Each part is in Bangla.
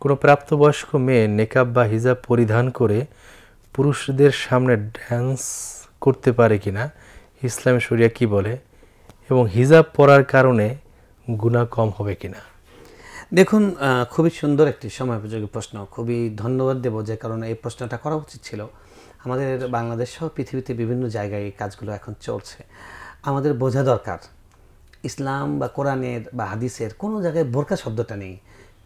কোনো প্রাপ্তবয়স্ক মেয়ে নেকাব বা হিজাব পরিধান করে পুরুষদের সামনে ড্যান্স করতে পারে কিনা, ইসলামী শরিয়া কি বলে, এবং হিজাব পরার কারণে গুনাহ কম হবে কিনা? দেখুন, খুবই সুন্দর একটি সময়োপযোগী প্রশ্ন। খুবই ধন্যবাদ দেব যে কারণে এই প্রশ্নটা করা উচিত ছিল। আমাদের বাংলাদেশ সহ পৃথিবীতে বিভিন্ন জায়গায় এই কাজগুলো এখন চলছে। আমাদের বোঝা দরকার, ইসলাম বা কোরআনের বা হাদিসের কোনো জায়গায় বোরকা শব্দটা নেই,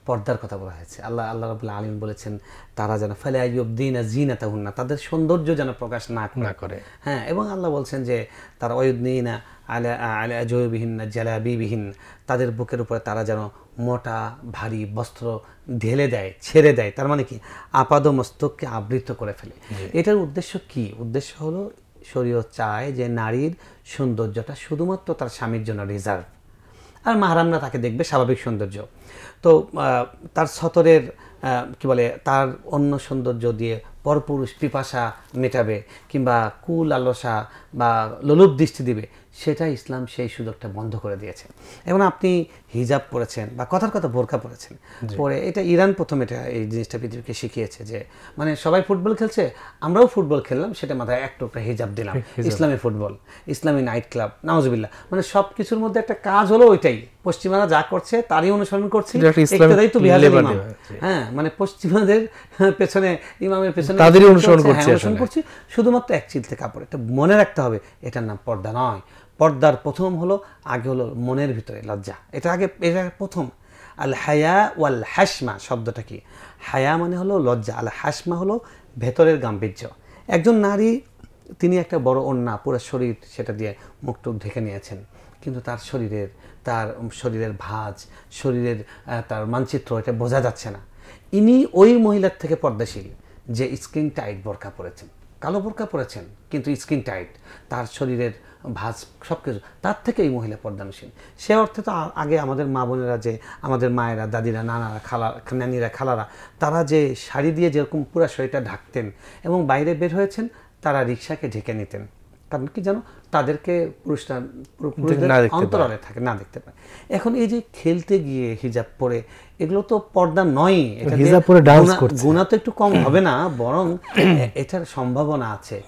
পর্দার কথা বলা হয়েছে। আল্লাহ রাব্বুল আলামিন বলেছেন তারা যেন ফালা ইউবদিনা জিনাতাহুন্না, তাদের সৌন্দর্য যেন প্রকাশ না করে। হ্যাঁ, এবং আল্লাহ বলছেন যে তারা ওয়ুদনিনা আলা জুবিহিন্না জালাবিবিহিন, তাদের বুকের উপরে তারা যেন মোটা ভারী বস্ত্র ঢেলে দেয়, ছেড়ে দেয়। তার মানে কি, আপাদ মস্তককে আবৃত করে ফেলে। এটার উদ্দেশ্য কি? উদ্দেশ্য হলো শরীয়ত চায় যে নারীর সৌন্দর্যটা শুধুমাত্র তার স্বামীর জন্য রিজার্ভ, আর মাহরামরা তাকে দেখবে, স্বাভাবিক সৌন্দর্য। তো তার সতরের কি বলে, তার অন্য সৌন্দর্য দিয়ে পরপুরুষ পিপাসা মেটাবে কিংবা কুল আলসা বা লোলুপ দৃষ্টি দিবে, সেটা ইসলাম সেই সুযোগটা বন্ধ করে দিয়েছে। এবং আপনি হিজাব পরেছেন বা কথার কথা বোরকা পরেছেন, পরে এটা ইরান প্রথম এটা এই জিনিসটা পৃথিবীকে শিখিয়েছে যে মানে সবাই ফুটবল খেলছে, আমরাও ফুটবল খেললাম, সেটা মাথায় এক টুকরা হিজাব দিলাম, ইসলামী ফুটবল, ইসলামী নাইট ক্লাব, নাউজুবিল্লাহ। মানে সব কিছুর মধ্যে একটা কাজ হলো ওইটাই, পশ্চিমারা যা করছে তারই অনুসরণ করছি। হ্যাঁ, মানে পশ্চিমাদের পেছনে, ইমামের পেছনে তাদেরই অনুসরণ করছি, শুধুমাত্র এক চিলতে কাপড়। এটা মনে রাখতে হবে, এটার নাম পর্দা নয়। পর্দার প্রথম হলো, আগে হলো মনের ভিতরে লজ্জা, এটা আগে, এটা প্রথম। আল হায়া ওয়াল হাসমা শব্দটা কি? হায়া মানে হলো লজ্জা, আল হাসমা হলো ভেতরের গাম্ভীর্য। একজন নারী, তিনি একটা বড় ওড়না, পুরো শরীর সেটা দিয়ে মুখটুক ঢেকে নিয়েছেন, কিন্তু তার শরীরের ভাঁজ, শরীরের তার মানচিত্র এটা বোঝা যাচ্ছে না। ইনি ওই মহিলার থেকে পর্দাশীল যে স্কিন টাইট বোরকা পরেছেন, কালো বোরকা পরেছেন কিন্তু স্কিন টাইট, তার শরীরের ভাঁজ সব কিছু, তার থেকে এই মহিলা পর্দানশীল। সে অর্থে তো আগে আমাদের মা বোনেরা, যে আমাদের মায়েরা, দাদিরা, নানারা, নানিরা, খালারা, তারা যে শাড়ি দিয়ে যেরকম পুরো শরীরটা ঢাকতেন এবং বাইরে বের হয়েছেন, তারা রিক্সাকে ঢেকে নিতেন। কারণ কি জানো, তাদেরকে পুরুষদের অন্তরালে থাকে, না দেখতে পায়। এখন এই যে খেলতে গিয়ে হিজাব পরে, এগুলো তো পর্দা নয়, গুনাহ তো একটু কম হবে না, বরং এটার সম্ভাবনা আছে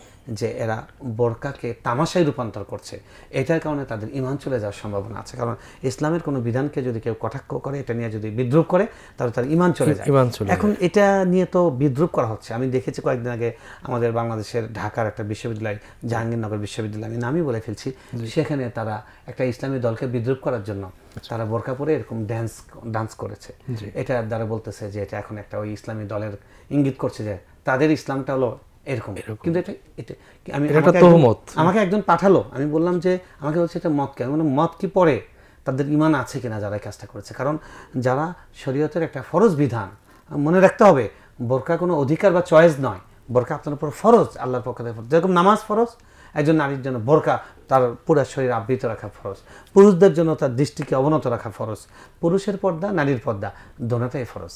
যে এরা বোরকাকে তামাশায় রূপান্তর করছে। এটার কারণে তাদের ঈমান চলে যাওয়ার সম্ভাবনা আছে। কারণ ইসলামের কোনো বিধানকে যদি কেউ কটাক্ষ করে, এটা নিয়ে যদি বিদ্রুপ করে, তাহলে তার ঈমান চলে যায়। এখন এটা নিয়ে তো বিদ্রুপ করা হচ্ছে। আমি দেখেছি কয়েকদিন আগে আমাদের বাংলাদেশের ঢাকার একটা বিশ্ববিদ্যালয়, জাহাঙ্গীরনগর বিশ্ববিদ্যালয়, আমি নামই বলে ফেলছি, সেখানে তারা একটা ইসলামী দলকে বিদ্রুপ করার জন্য তারা বোরকা পরে এরকম ডান্স করেছে। এটা দ্বারা বলতেছে যে এটা এখন একটা ওই ইসলামী দলের ইঙ্গিত করছে যে তাদের ইসলামটা হলো এরকম। কিন্তু আমাকে একজন পাঠালো, আমি বললাম যে, আমাকে বলছে এটা মত কেন? মানে মত কি পড়ে, তাদের ঈমান আছে কিনা যারা কাজটা করেছে। কারণ যারা শরীয়তের একটা ফরজ বিধান, মনে রাখতে হবে বোরকা কোনো অধিকার বা চয়েস নয়, বোরকা আপনার উপর ফরজ, আল্লাহর পক্ষ থেকে। যেরকম নামাজ ফরজ, একজন নারীর জন্য বোরকা তার পুরো শরীর আবৃত রাখা ফরজ, পুরুষদের জন্য তার দৃষ্টিকে অবনত রাখা ফরজ। পুরুষের পর্দা, নারীর পর্দা, দোনোটাই ফরজ।